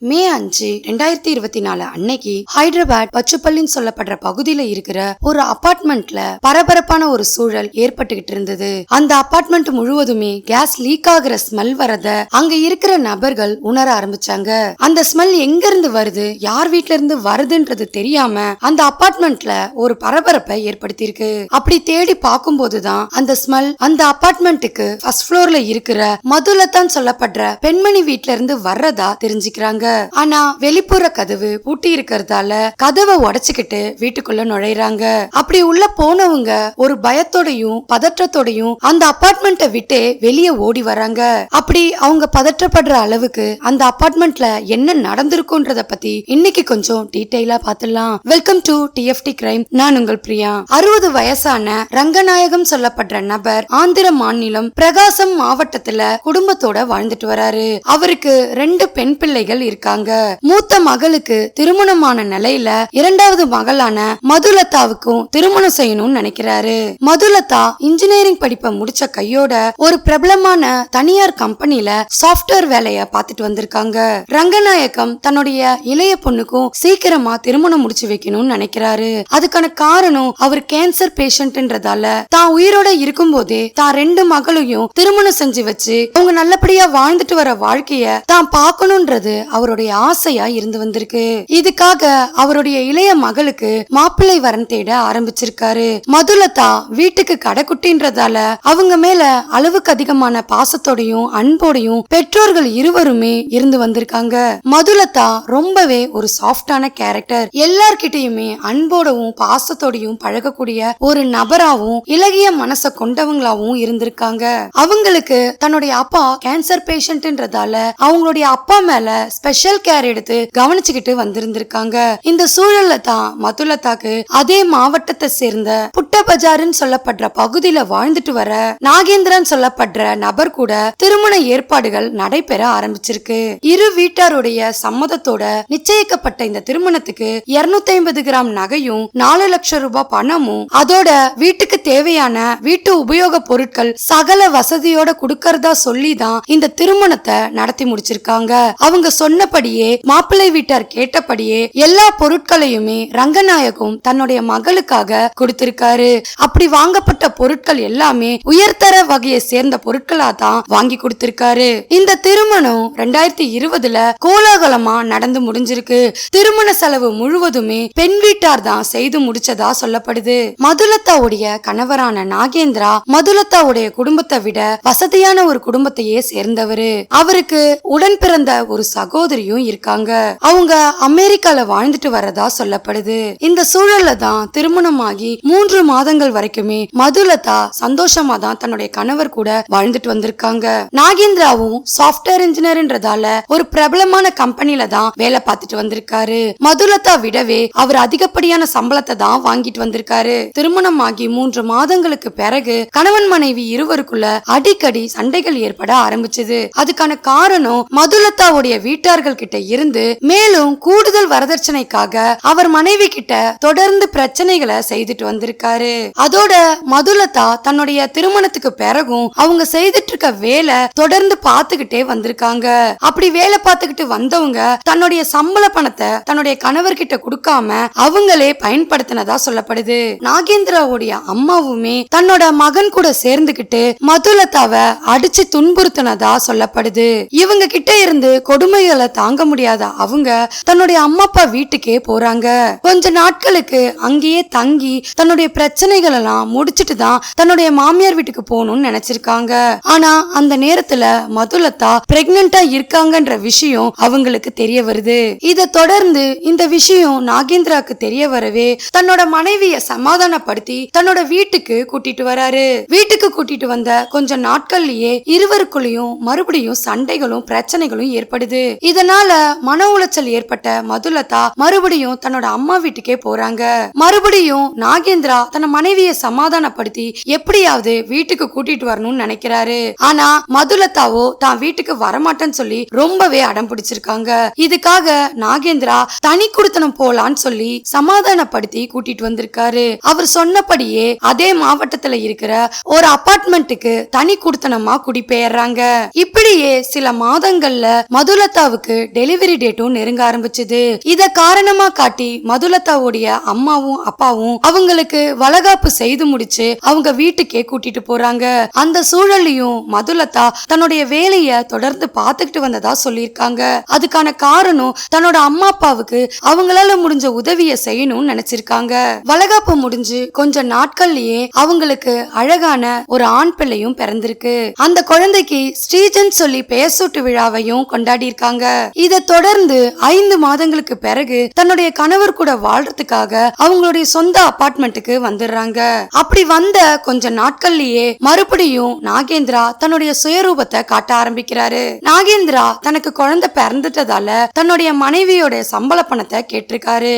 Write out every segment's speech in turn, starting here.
மே 5, 2024 அன்னைக்கு ஹைதராபாத் பச்சுப்பள்ளின்னு சொல்லப்படுற பகுதியில இருக்கிற ஒரு அபார்ட்மெண்ட்ல பரபரப்பான ஒரு சூழல் ஏற்பட்டுகிட்டு இருந்தது. அந்த அபார்ட்மெண்ட் முழுவதுமே கேஸ் லீக் ஆகுற ஸ்மெல் வரத அங்க இருக்கிற நபர்கள் உணர ஆரம்பிச்சாங்க. அந்த ஸ்மெல் எங்க இருந்து வருது, யார் வீட்ல இருந்து வருதுன்றது தெரியாம அந்த அபார்ட்மெண்ட்ல ஒரு பரபரப்பை ஏற்படுத்தி இருக்கு. அப்படி தேடி பார்க்கும் போதுதான் அந்த ஸ்மெல் அந்த அபார்ட்மெண்ட்டுக்கு ஃபர்ஸ்ட் ஃப்ளோர்ல இருக்கிற மதுலதான் சொல்லப்படுற பெண்மணி வீட்ல இருந்து வர்றதா தெரிஞ்சுக்கிறாங்க. ஆனா வெளிப்புற கதவு பூட்டி இருக்கிறதால கதவை உடைச்சுக்கிட்டு வீட்டுக்குள்ள நுழைறாங்க. அப்படி உள்ள போனவங்க ஒரு பயத்தோடையும் பதற்றத்தோடையும் அந்த அபார்ட்மெண்ட்டை விட்டு வெளியே ஓடி வராங்க. அப்படி அவங்க பதற்றப்படுற அளவுக்கு அந்த அபார்ட்மெண்ட்ல என்ன நடந்திருக்கும்ன்றத பத்தி இன்னைக்கு கொஞ்சம் டீடைலா பாத்துடலாம். Welcome to TFT crime. நான் உங்கள் பிரியா. 60 வயசான ரங்கநாயகம் சொல்லப்படுற நபர் ஆந்திர மாநிலம் பிரகாசம் மாவட்டத்துல குடும்பத்தோட வாழ்ந்துட்டு வராரு. அவருக்கு 2 பெண் பிள்ளைகள் இருக்காங்க. மூத்த மகளுக்கு திருமணமான நிலையில இரண்டாவது மகளான மதுலதாவுக்கும் திருமணம் செய்யணும்னு நினைக்கிறாரு. மதுலதா இன்ஜினியரிங் படிப்பை முடிச்ச கையோட ஒரு பிரபலமான தனியார் கம்பெனில சாஃப்ட்வேர் வேலைய பார்த்துட்டு வந்திருக்காங்க. ரங்கநாயகம் தன்னுடைய இளைய பொண்ணுக்கும் சீக்கிரமா திருமணம் முடிச்சு வைக்கணும்னு நினைக்கிறாரு. அதுக்கான காரணம் அவர் கேன்சர் பேஷண்ட்ன்றதால தான் உயிரோட இருக்கும் போதே தான் 2 மகளையும் திருமணம் செஞ்சு வச்சு அவங்க நல்லபடியா வாழ்ந்துட்டு வர வாழ்க்கைய தான் பார்க்கணும்ன்றது அவருடைய ஆசையா இருந்து வந்திருக்கு. இதுக்காக அவருடைய இளைய மகளுக்கு மாப்பிள்ளை வரன் தேட ஆரம்பிச்சிருக்காரு. மதுலதா வீட்டுக்கு கடைக்குட்டின்றதால அவங்க மேல அளவுக்கு அதிகமான பாசத்தோடையும் அன்போடையும் பெற்றோர்கள் இருவருமே இருந்து வந்திருக்காங்க. மதுலதா ரொம்பவே ஒரு சாஃப்டான கேரக்டர். எல்லார்கிட்டயுமே அன்போடவும் பாசத்தோடையும் பழகக்கூடிய ஒரு நபராவும் இலகிய மனசை கொண்டவங்களாவும் இருந்திருக்காங்க. அவங்களுக்கு தன்னுடைய அப்பா கேன்சர் பேஷண்ட்ன்றதால அவங்களுடைய அப்பா மேல ஸ்பெஷல் கேர் எடுத்து கவனிச்சுக்கிட்டு வந்திருந்திருக்காங்க. இந்த சூழல்ல தான் மதுலதாக்கு அதே மாவட்டத்தை சேர்ந்த புட்ட பஜார்னு சொல்லப்படுற பகுதியில வாழ்ந்துட்டு வர நாகேந்திரன் சொல்லப்படுற நபர் கூட திருமண ஏற்பாடுகள் நடைபெற ஆரம்பிச்சிருக்கு. இரு வீட்டாருடைய சம்மதத்தோட நிச்சயிக்கப்பட்ட இந்த திருமணத்துக்கு 250 கிராம் நகையும் 4 லட்சம் ரூபாய் பணமும் அதோட வீட்டுக்கு தேவையான வீட்டு உபயோக பொருட்கள் சகல வசதியோட கொடுக்கறதா சொல்லிதான் இந்த திருமணத்தை நடத்தி முடிச்சிருக்காங்க. அவங்க சொன்னபடியே மாப்பிள்ளை வீட்டார் கேட்டபடியே எல்லா பொருட்களையுமே ரங்கநாயகம் தன்னுடைய மகளுக்காக கொடுத்திருக்காரு. அப்படி வாங்கப்பட்ட பொருட்கள் எல்லாமே உயர்தர வகையை சேர்ந்த பொருட்களா தான் வாங்கி கொடுத்திருக்காரு. இந்த திருமணம் 2020ல கோலாகலமா நடந்து முடிஞ்சிருக்கு. திருமண செலவு முழுவதுமே பெண் வீட்டார் தான் செய்து முடிச்சதா சொல்லப்படுது. மதுலதாவுடைய கணவரான நாகேந்திரா மதுலதாவுடைய குடும்பத்தை விட வசதியான ஒரு குடும்பத்தையே சேர்ந்தவரு. அவருக்கு உடன் பிறந்த ஒரு சகோதரியும் இருக்காங்க. அவங்க அமெரிக்கால வாழ்ந்துட்டு வரதா சொல்லப்படுது. இந்த சூழல்ல தான் திருமணமாகி 3 மாதங்கள் வரைக்குமே மதுலதா சந்தோஷமா தான் தன்னுடைய கணவர் கூட வாழ்ந்துட்டு வந்திருக்காங்க. நாகேந்திராவும் சாஃப்ட்வேர் இன்ஜினியர்ன்றதால ஒரு பிரபலமான கம்பெனில தான் வேலை பார்த்துட்டு வந்திருக்காரு. மதுலதா விடவே அவர் அதிகப்படியான சம்பளத்தை தான் வாங்கிட்டு வந்திருக்காரு. திருமணமாகி 3 மாதங்களுக்கு பிறகு கணவன் மனைவி இருவருக்குள்ள அடிக்கடி சண்டைகள் ஏற்பட ஆரம்பிச்சது. அதுக்கான காரணம் மதுலதாவுடைய வீட்டார்கள் கிட்ட இருந்து மேலும் கூடுதல் வரதட்சணைக்காக அவர் மனைவி கிட்ட தொடர்ந்து பிரச்சனைகளை செய்துட்டு வந்திருக்காரு. அதோட மதுலதா தன்னுடைய திருமணத்துக்கு பிறகும் அவங்க செய்துட்டு இருக்க வேலை தொடர்ந்து பார்த்துக்கிட்டே வந்திருக்காங்க. அப்படி வேலை பார்த்துக்கிட்டு வந்தவங்க தன்னுடைய சம்பள பணத்தை தன்னுடைய கணவர் கிட்ட கொடுக்காம அவங்களே பயன்படுத்தினதா சொல்லப்படுது. நாகேந்திராவுடைய அம்மாவுமே தன்னோட மகன் கூட சேர்ந்துகிட்டு மதுலதாவை அடிச்சு துன்புறுத்தினதா சொல்லப்படுது. இவங்க கிட்ட இருந்து கொடுமைகளை தாங்க முடியாத அவங்க தன்னுடைய அம்மா அப்பா வீட்டுக்கே போறாங்க. கொஞ்ச நாட்களுக்கு அங்கேயே தங்கி தன்னுடைய பிரச்சனைகள் எல்லாம் முடிச்சிட்டு தான் தன்னுடைய மாமியார் வீட்டுக்கு போகணும்னு நினைச்சிருக்காங்க. ஆனா அந்த நேரத்துல மதுலதா பிரெக்னண்டா இருக்காங்கன்ற விஷயம் அவங்களுக்கு தெரிய வருது. இதை தொடர்ந்து இந்த விஷயம் நாகேந்திராக்கு தெரிய வரவே தன்னோட மனைவிய சமாதானப்படுத்தி தன்னோட வீட்டுக்கு கூட்டிட்டு வராரு. வீட்டுக்கு கூட்டிட்டு வந்த கொஞ்ச நாட்கள்லயே இருவருக்குள்ளயும் மறுபடியும் சண்டைகளும் பிரச்சனைகளும் ஏற்படுது. இதனால மன உளைச்சல் ஏற்பட்ட மதுலதா மறுபடியும் தன்னோட அம்மா வீட்டுக்கே போறாங்க. மறுபடியும் நாகேந்திரா தன் மனைவியை சமாதானப்படுத்தி எப்படியாவது வீட்டுக்கு கூட்டிட்டு வரணும்னு நினைக்கிறாரு. ஆனா மதுலதாவோ தான் வீட்டுக்கு வரமாட்டேன்னு சொல்லி ரொம்பவே அடம் பிடிச்சிருக்காங்க. இதுக்காக நாகேந்திரா தனி குடித்தனம் போலான்னு சொல்லி சமாதானப்படுத்தி கூட்டிட்டு வந்திருக்காரு. அவர் சொன்னபடியே அதே மாவட்டத்துல இருக்கிற ஒரு அபார்ட்மெண்ட்டுக்கு தனி குடித்தனமா குடிபெயர்றாங்க. இப்படியே சில மாதங்கள்ல மதுலதாவுக்கு மதுலதாவுக்கு டெலிவரி டேட்டும் நெருங்க ஆரம்பிச்சது. இத காரணமா காட்டி மதுலதாவுடைய அம்மாவும் அப்பாவும் அவங்களுக்கு வளகாப்பு செய்து முடிச்சு அவங்க வீட்டுக்கே கூட்டிட்டு போறாங்க. அந்த சூழலையும் மதுலதா தன்னுடைய வேலைய தொடர்ந்து பாத்துக்கிட்டு வந்ததா சொல்லியிருக்காங்க. அதுக்கான காரணம் தன்னோட அம்மா அப்பாவுக்கு அவங்களால முடிஞ்ச உதவிய செய்யணும்னு நினைச்சிருக்காங்க. வளகாப்பு முடிஞ்சு கொஞ்ச நாட்கள்லயே அவங்களுக்கு அழகான ஒரு ஆண் பிள்ளையும் பிறந்திருக்கு. அந்த குழந்தைக்கு ஸ்ரீஜன் சொல்லி பெயர் சூட்டு விழாவையும் கொண்டாடி இருக்காங்க. இதை தொடர்ந்து 5 மாதங்களுக்கு பிறகு தன்னுடைய கணவர் கூட வாழ்றதுக்காக அவங்களுடைய சொந்த அபார்ட்மெண்ட்டுக்கு வந்துடுறாங்க. அப்படி வந்த கொஞ்ச நாட்கள்லயே மறுபடியும் நாகேந்திரா தன்னுடைய சுயரூபத்தை காட்ட ஆரம்பிக்கிறாரு. நாகேந்திரா தனக்கு குழந்தை பிறந்துட்டதால தன்னுடைய மனைவியோட சம்பள பணத்தை கேட்டிருக்காரு.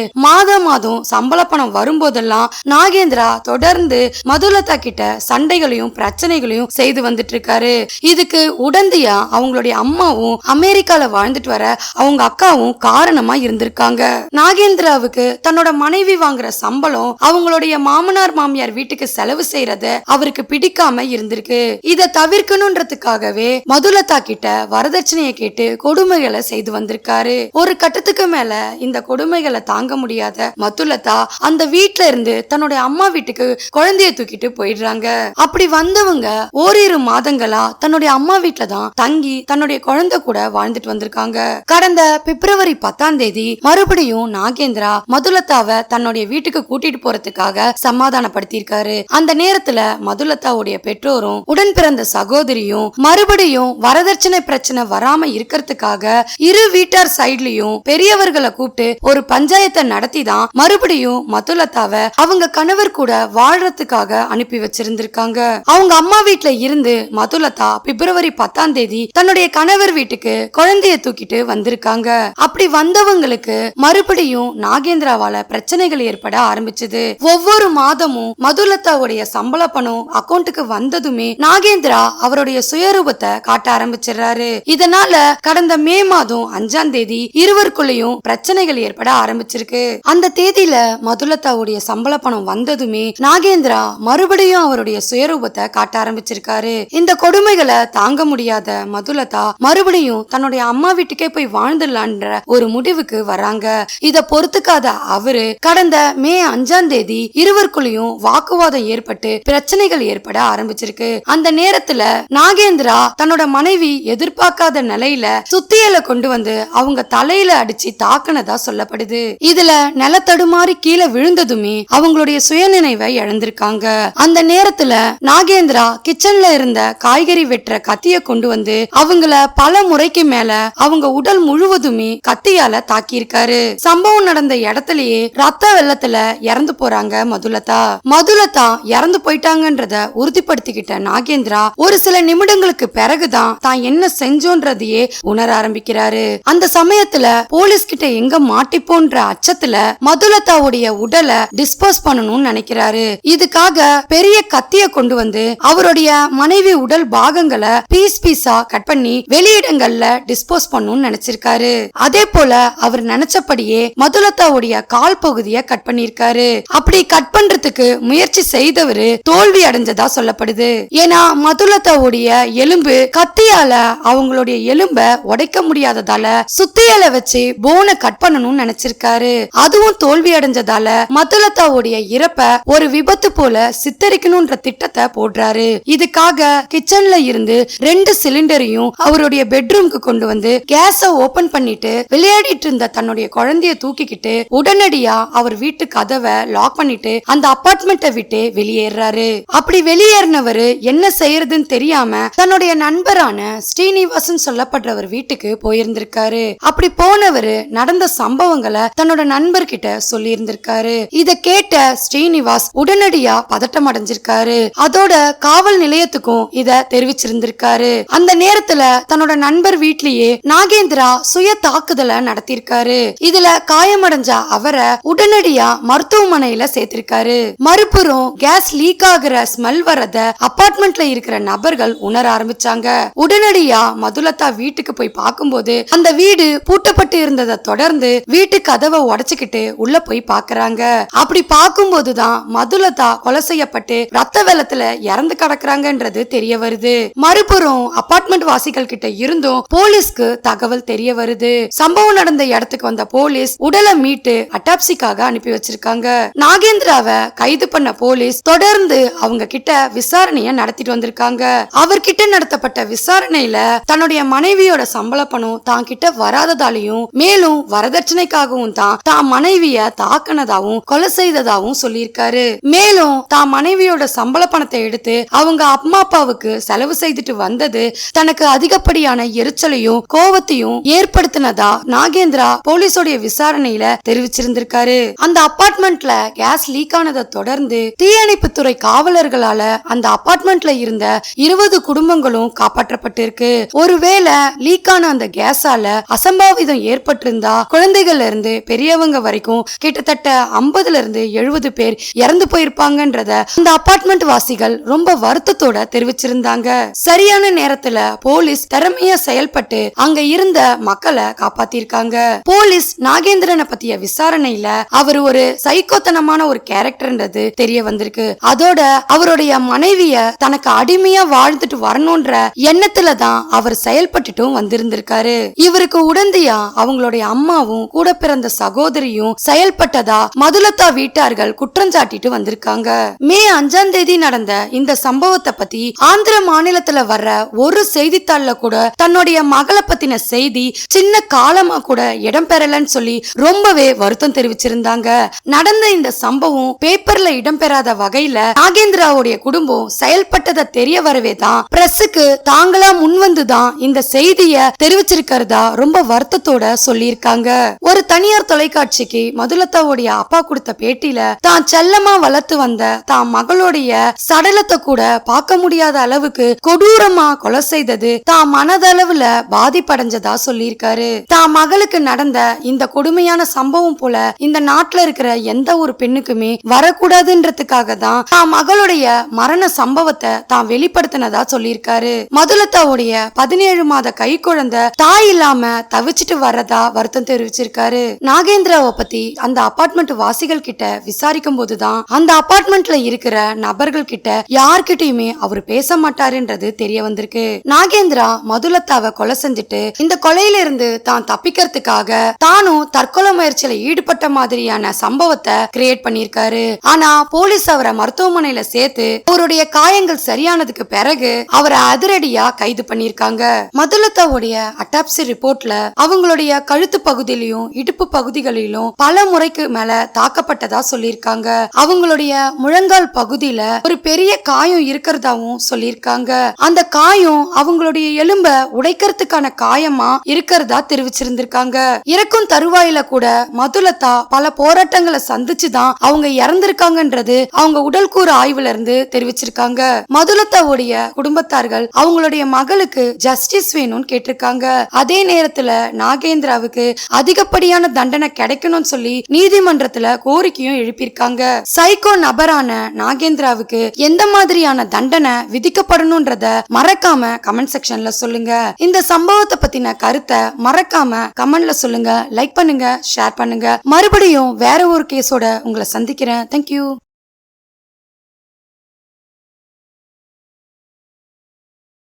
மாதம் சம்பள பணம் வரும்போதெல்லாம் நாகேந்திரா தொடர்ந்து மதுலதா கிட்ட சண்டைகளையும் பிரச்சனைகளையும் செய்து வந்துட்டு இருக்காரு. இதுக்கு உடந்தையா அவங்களுடைய அம்மாவும் அமெரிக்கால வாழ்ந்துட்டு வர அவங்க அக்காவும் காரணமா இருந்திருக்காங்க. நாகேந்திராவுக்கு தன்னோட மனைவி வாங்குற சம்பளம் அவங்களுடைய மாமனார் மாமியார் வீட்டுக்கு செலவு செய்யறத அவருக்கு பிடிக்காம இருந்திருக்கு. இத தவிர்க்கணும்ன்றதுக்காகவே மதுலதா கிட்ட வரதட்சணையை கேட்டு கொடுமைகளை செய்து வந்திருக்காரு. ஒரு கட்டத்துக்கு மேல இந்த கொடுமைகளை தாங்க முடியாத மதுலதா அந்த வீட்ல இருந்து தன்னுடைய அம்மா வீட்டுக்கு குழந்தைய தூக்கிட்டு போயிடுறாங்க. அப்படி வந்தவங்க ஓரிரு மாதங்களா தன்னுடைய அம்மா வீட்ல தான் தங்கி தன்னுடைய குழந்தை கூட வாழ்ந்துட்டு வந்திருக்காங்க. கடந்த பிப்ரவரி 10ஆம் தேதி மறுபடியும் நாகேந்திரா மதுலதாவை தன்னுடைய வீட்டுக்கு கூட்டிட்டு போறதுக்காக சமாதானப்படுத்தியிருக்காரு. அந்த நேரத்துல மதுலதாவுடைய பெற்றோரும் உடன் பிறந்த சகோதரியும் மறுபடியும் வரதட்சணை பிரச்சனை வராம இருக்கிறதுக்காக இரு வீட்டார் சைட்லயும் பெரியவர்களை கூப்பிட்டு ஒரு பஞ்சாயத்தை நடத்தி தான் மறுபடியும் மதுலதாவை அவங்க கணவர் கூட வாழ்றதுக்காக அனுப்பி வச்சிருந்திருக்காங்க. அவங்க அம்மா வீட்ல இருந்து மதுலதா பிப்ரவரி 10ஆம் தேதி தன்னுடைய கணவர் வீட்டுக்கு குழந்தைய தூக்கிட்டு வந்திருக்காங்க. அப்படி வந்தவங்களுக்கு மறுபடியும் நாகேந்திராவால பிரச்சனைகள் ஏற்பட ஆரம்பிச்சது. ஒவ்வொரு மாதமும் மதுலதாவுடைய சம்பள பணம் அக்கௌண்ட்டுக்கு வந்ததுமே நாகேந்திரா அவருடைய சுயரூபத்தை காட்ட ஆரம்பிச்சிடறாரு. இதனால கடந்த மே மாதம் 5ஆம் தேதி இருவருக்குள்ளயும் பிரச்சனைகள் ஏற்பட ஆரம்பிச்சிருக்கு. அந்த தேதியில மதுலதாவுடைய சம்பள பணம் வந்ததுமே நாகேந்திரா மறுபடியும் அவருடைய சுயரூபத்தை காட்ட ஆரம்பிச்சிருக்காரு. இந்த கொடுமைகளை தாங்க முடியாத மதுலதா மறுபடியும் தன்னுடைய அம்மா வீட்டுக்கே போய் வாழ்ந்துடலான்ற ஒரு முடிவுக்கு வராங்க. இத பொறுத்துக்காத அவரு கடந்த மே 5ஆம் தேதி இருவருக்குள்ளயும் வாக்குவாதம் ஏற்பட்டு பிரச்சனைகள் ஏற்பட ஆரம்பிச்சிருக்கு. அந்த நேரத்துல நாகேந்திரா தன்னோட மனைவி எதிர்பார்க்காத நிலையில சுத்தியலை கொண்டு வந்து அவங்க தலையில அடிச்சு தாக்குனதா சொல்லப்படுது. இதுல நிலத்தடுமாறி கீழே விழுந்ததுமே அவங்களுடைய சுயநினைவை இழந்திருக்காங்க. அந்த நேரத்துல நாகேந்திரா கிச்சன்ல இருந்த காய்கறி வெட்டுற கத்திய கொண்டு வந்து அவங்கள பல முறைக்கு மேல அவங்க உடல் முழுவதுமே கத்தியால தாக்கியிருக்காரு. சம்பவம் நடந்த இடத்திலேயே ரத்த வெள்ளத்துல இறந்து போறாங்க மதுலதா. மதுலதா இறந்து போயிட்டாங்கன்றத உறுதிப்படுத்திக்கிட்ட நாகேந்திரா ஒரு சில நிமிடங்களுக்கு பிறகுதான் தான் என்ன செஞ்சோன்றதையே உணர ஆரம்பிக்கிறாரு. அந்த சமயத்துல போலீஸ் கிட்ட எங்க மாட்டிப்போன்ற அச்சத்துல மதுலதாவுடைய உடலை டிஸ்போஸ் பண்ணணும்னு நினைக்கிறாரு. இதுக்காக பெரிய கத்திய கொண்டு வந்து அவருடைய மனைவி உடல் பாகங்களை பீஸ் பீஸா கட் பண்ணி வெளியிடங்கள்ல டிஸ்போஸ் பண்ணணும்னு நினைச்சிருக்காரு. அதே போல அவர் நினைச்சபடியே மதுலதாவுடைய கால் பகுதியை கட் பண்ணிருக்காரு. அப்படி கட் பண்றதுக்கு முயற்சி செய்தவரு தோல்வி அடைஞ்சதா சொல்லப்படுது. ஏன்னா மதுலதாவுடைய எலும்பு கத்தியால அவங்களுடைய எலும்ப உடைக்க முடியாததால சுத்தியலை வச்சு போனை கட் பண்ணணும்னு நினைச்சிருக்காரு. அதுவும் தோல்வி அடைஞ்சதால மதுலதாவுடைய இறப்ப ஒரு விபத்து போல சித்தரிக்கணும்ன்ற திட்டத்தை போடுறாரு. இதுக்காக கிச்சன்ல இருந்து 2 சிலிண்டரையும் அவருடைய பெட்ரூம்க்கு கொண்டு வந்து கேஸ ஓபன் பண்ணிட்டு விளையாடிட்டு இருந்த தன்னுடைய குழந்தைய தூக்கிக்கிட்டு உடனடியா அவர் வீட்டு கதவை லாக் பண்ணிட்டு அந்த அபார்ட்மெண்ட்டை விட்டு வெளியேறாரு. அப்படி வெளியேறினவரு என்ன செய்யறதுன்னு தெரியாம தன்னுடைய நண்பரான ஸ்ரீனிவாசன் சொல்லப்படுறவர் வீட்டுக்கு போயிருந்திருக்காரு. அப்படி போனவரு நடந்த சம்பவங்களை தன்னோட நண்பர்கிட்ட சொல்லி இருந்திருக்காரு. இத கேட்ட ஸ்ரீனிவாஸ் உடனடியா பதட்டம் அடைஞ்சிருக்காரு. அதோட காவல் நிலையத்துக்கும் இத தெரிவிச்சிருந்திருக்காரு. அந்த நேரத்துல தன்னோட நண்பர் வீட்லயே நாகேந்திரா சுய தாக்குதலை நடத்திருக்காரு. இதுல காயமடைஞ்ச அவரை உடனடியா மருத்துவமனையில சேர்த்திருக்காரு. மறுபுறம் கேஸ் லீக் ஆகிற ஸ்மெல் வரத அபார்ட்மெண்ட்ல இருக்கிற நபர்கள் உணர ஆரம்பிச்சாங்க. உடனடியா மதுலதா வீட்டுக்கு போய் பார்க்கும்போது அந்த வீடு பூட்டப்பட்டு இருந்ததை தொடர்ந்து வீட்டு கதவை உடைச்சுக்கிட்டு உள்ள போய் பாக்குறாங்க. அப்படி பார்க்கும்போதுதான் மதுலதா கொலை செய்யப்பட்டு ரத்த வெள்ளத்துல இறந்து கிடக்குறாங்கன்றது தெரிய வருது. மறுபுறம் அபார்ட்மெண்ட் வாசிகள் கிட்ட இருந்தும் போலீஸ்க்கு தகவல் தகவல் தெரிய வருது. சம்பவம் நடந்த இடத்துக்கு வந்த போலீஸ் உடலை மீட்டு அட்டாப்சிக்காக அனுப்பி வச்சிருக்காங்க. நாகேந்திராவை கைது பண்ண போலீஸ் தொடர்ந்து அவங்க கிட்ட விசாரணைய நடத்திட்டு வந்திருக்காங்க. அவர்கிட்ட நடத்தப்பட்ட விசாரணையில தன்னுடைய மனைவியோட சம்பள பணம் தான் கிட்ட வராததாலையும் மேலும் வரதட்சணைக்காகவும் தான் மனைவிய தாக்கினதாவும் கொலை செய்ததாவும் சொல்லியிருக்காரு. மேலும் தான் மனைவியோட சம்பள பணத்தை எடுத்து அவங்க அம்மா அப்பாவுக்கு செலவு செய்துட்டு வந்தது தனக்கு அதிகப்படியான எரிச்சலையும் கோவத்தையும் ஏற்படுத்தினதா நாகேந்திரா போலீஸோட விசாரணையில தெரிவிச்சிருந்திருக்காரு. அந்த அபார்ட்மெண்ட்ல கேஸ் லீக் ஆனதை தொடர்ந்து தீயணைப்புத்துறை காவலர்களால அந்த அபார்ட்மெண்ட்ல இருந்த 20 குடும்பங்களும் காப்பாற்றப்பட்டிருக்கு. ஒருவேளை லீக் ஆன அந்த கேஸால அசம்பாவிதம் ஏற்பட்டிருந்தா குழந்தைகள்ல இருந்து பெரியவங்க வரைக்கும் கிட்டத்தட்ட 50ல இருந்து 70 பேர் இறந்து போயிருப்பாங்கன்றத அந்த அபார்ட்மெண்ட் வாசிகள் ரொம்ப வருத்தத்தோட தெரிவிச்சிருந்தாங்க. சரியான நேரத்துல போலீஸ் திறமையா செயல்பட்டு அங்க இருந்த மக்களை காப்பாத்திருக்காங்க. போலீஸ் நாகேந்திரனை பத்திய விசாரணையில அவர் ஒரு சைக்கோத்தனமான ஒரு கேரக்டர்ன்றது தெரிய வந்திருக்கு. அதோட அவருடைய மனைவிய தனக்கு அடிமையா வாழ்ந்துட்டு வரணும்ன்ற எண்ணத்துல தான் அவர் செயல்பட்டுட்டும் வந்திருந்திருக்காரு. இவருக்கு உடந்தையா அவங்களுடைய அம்மாவும் கூட பிறந்த சகோதரியும் செயல்பட்டதா மதுலதா வீட்டார்கள் குற்றஞ்சாட்டிட்டு வந்திருக்காங்க. மே 5ஆம் தேதி நடந்த இந்த சம்பவத்தை பத்தி ஆந்திர மாநிலத்துல வர்ற ஒரு செய்தித்தாள்ல கூட தன்னுடைய மகளை பத்தின செய்தி சின்ன காலமா கூட இடம்பெறலன்னு சொல்லி ரொம்பவே வருத்தம் தெரிவிச்சிருந்தாங்க. நடந்த இந்த சம்பவம் பேப்பர்ல இடம்பெறாத வகையில நாகேந்திராவுடைய குடும்பம் செயல்பட்டதை தெரிய வரவே தான் பிரஸுக்கு தாங்களா முன்வந்துதான் இந்த செய்திய தெரிவிச்சிருக்கிறதா ரொம்ப வருத்தத்தோட சொல்லியிருக்காங்க. ஒரு தனியார் தொலைக்காட்சிக்கு மதுலதாவுடைய அப்பா கொடுத்த பேட்டியில தான் செல்லமா வளர்த்து வந்த தான் மகளுடைய சடலத்தை கூட பார்க்க முடியாத அளவுக்கு கொடூரமா கொலை செய்தது தான் மனதளவுல பாதிப்படைஞ்சதா சொல்லியிருக்காரு. தான் மகளுக்கு நடந்த இந்த கொடுமையான சம்பவம் போல இந்த நாட்டுல இருக்கிற எந்த ஒரு பெண்ணுக்குமே வரக்கூடாதுன்றதுக்காக தான் தான் மகளுடைய மரண சம்பவத்தை தான் வெளிப்படுத்தினதா சொல்லியிருக்காரு. மதுலதாவுடைய 17 மாத கை குழந்தை தாய் இல்லாம தவிச்சிட்டு வர்றதா வருத்தம் தெரிவிச்சிருக்காரு. நாகேந்திராவை பத்தி அந்த அபார்ட்மெண்ட் வாசிகள் கிட்ட விசாரிக்கும் போதுதான் அந்த அபார்ட்மெண்ட்ல இருக்கிற நபர்கள் கிட்ட யார்கிட்டயுமே அவர் பேச மாட்டாருன்றது தெரிய வந்திருக்கு. நாகேந்திரா மதுலதாவை கொலை செஞ்சுட்டு இந்த கொலையில இருந்து தான் தப்பிக்கிறதுக்காக தானும் தற்கொலை முயற்சியில ஈடுபட்ட மாதிரியான சம்பவத்தை கிரியேட் பண்ணிருக்காரு. ஆனா போலீஸ் அவரை மருத்துவமனையில சேர்த்து அவருடைய காயங்கள் சரியானதுக்கு பிறகு அவரை அதிரடியா கைது பண்ணிருக்காங்க. மதுலதாவுடைய அட்டாப்சி ரிப்போர்ட்ல அவங்களுடைய கழுத்து பகுதியிலும் இடுப்பு பகுதிகளிலும் பல முறைக்கு மேல தாக்கப்பட்டதா சொல்லியிருக்காங்க. அவங்களுடைய முழங்கால் பகுதியில ஒரு பெரிய காயம் இருக்கிறதாவும் சொல்லியிருக்காங்க. அந்த காயம் அவங்களுடைய எலும்ப உடைக்கிறதுக்கான காயமா இருக்கிறதா தெரிவிச்சிருந்திருக்காங்க. இறக்கும் தருவாயில கூட மதுலதா பல போராட்டங்களை சந்திச்சுதான் அவங்க இறந்திருக்காங்கன்றது அவங்க உடல்கூறு ஆய்வுல இருந்து தெரிவிச்சிருக்காங்க. மதுலதாவுடைய குடும்பத்தார்கள் அவங்களுடைய மகளுக்கு ஜஸ்டிஸ் வேணும்னு கேட்டிருக்காங்க. அதே நேரத்துல நாகேந்திராவுக்கு அதிகப்படியான தண்டனை கிடைக்கணும்னு சொல்லி நீதிமன்றத்துல கோரிக்கையும் எழுப்பியிருக்காங்க. சைக்கோ நபரான நாகேந்திராவுக்கு எந்த மாதிரியான தண்டனை விதிக்கப்படணும்ன்றத மறக்காம கமெண்ட் செக்ஷன்ல சொல்லுங்க. இந்த சம்பவத்தை பத்தின கருத்தை மறக்காம கமெண்ட்ல சொல்லுங்க. லைக் பண்ணுங்க, ஷேர் பண்ணுங்க. மறுபடியும் வேற ஒரு கேஸோட உங்களை சந்திக்கிறேன். தேங்க்யூ.